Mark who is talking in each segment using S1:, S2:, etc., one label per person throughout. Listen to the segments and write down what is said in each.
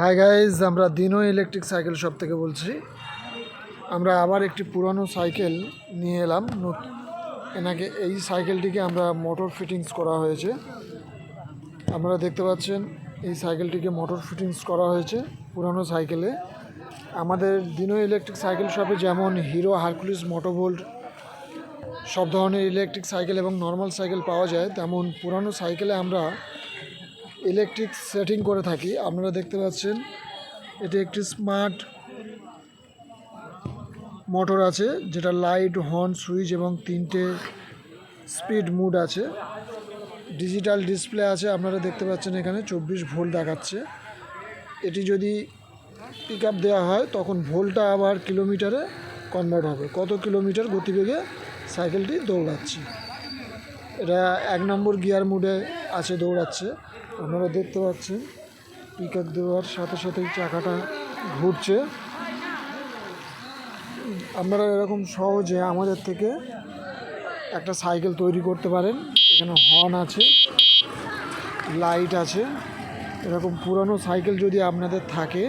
S1: Hi guys, আমরা দিনো electric cycle shop থেকে বলছি। আমরা আবার একটি পুরানো সাইকেল নিয়ে এলাম। এনাকে এই সাইকেলটিকে আমরা মোটর ফিটিংস করা হয়েছে। আপনারা দেখতে পাচ্ছেন এই সাইকেলটিকে মোটর ফিটিংস করা হয়েছে পুরানো সাইকেলে। আমাদের দিনো ইলেকট্রিক সাইকেল শপে যেমন হিরো, হারকুলিস, মোটোভোল্ট সব ধরনের ইলেকট্রিক সাইকেল এবং নর্মাল সাইকেল পাওয়া যায়, তেমন পুরানো সাইকেলে আমরা ইলেকট্রিক সেটিং করে থাকি। আপনারা দেখতে পাচ্ছেন এটি একটি স্মার্ট মোটর আছে, যেটা লাইট, হর্ন, সুইচ এবং 3টে স্পিড মুড আছে। ডিজিটাল ডিসপ্লে আছে, আপনারা দেখতে পাচ্ছেন এখানে 24 ভোল্ট দেখাচ্ছে। এটি যদি পিক আপ দেওয়া হয় তখন ভোল্টটা আবার কিলোমিটারে কনভার্ট হবে, কত কিলোমিটার গতিবেগে সাইকেলটি দৌড়াচ্ছে। এটা 1 নম্বর গিয়ার মুডে আছে, দৌড়াচ্ছে। আপনারা দেখতে পাচ্ছেন পিক আপ দেওয়ার সাথে সাথেই চাকাটা ঘুরছে। আপনারা এরকম সহজে আমাদের থেকে একটা সাইকেল তৈরি করতে পারেন। এখানে হর্ন আছে, লাইট আছে। এরকম পুরানো সাইকেল যদি আপনাদের থাকে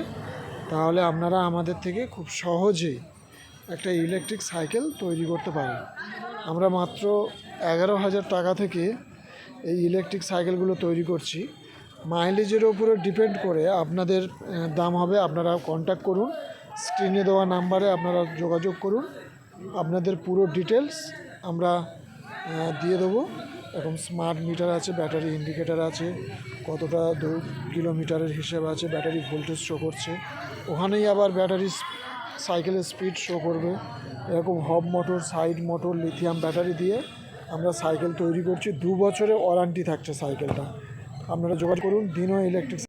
S1: তাহলে আপনারা আমাদের থেকে খুব সহজেই একটা ইলেকট্রিক সাইকেল তৈরি করতে পারেন। আমরা মাত্র 11,000 টাকা থেকে এই ইলেকট্রিক সাইকেলগুলো তৈরি করছি। মাইলেজের উপরে ডিপেন্ড করে আপনাদের দাম হবে। আপনারা কন্ট্যাক্ট করুন, স্ক্রিনে দেওয়া নাম্বারে আপনারা যোগাযোগ করুন। আপনাদের পুরো ডিটেলস আমরা দিয়ে দেবো। এখন স্মার্ট মিটার আছে, ব্যাটারি ইন্ডিকেটার আছে, কতটা কিলোমিটারের হিসেব আছে, ব্যাটারি ভোল্টেজ শো করছে। ওখানেই আবার ব্যাটারি সাইকেলের স্পিড শো করবে। এরকম হব motor, side motor, lithium battery দিয়ে আমরা সাইকেল তৈরি করছি। 2 বছরের ওয়ারেন্টি থাকছে সাইকেলটা। আপনারা যোগাযোগ করুন দিনো ইলেকট্রিক।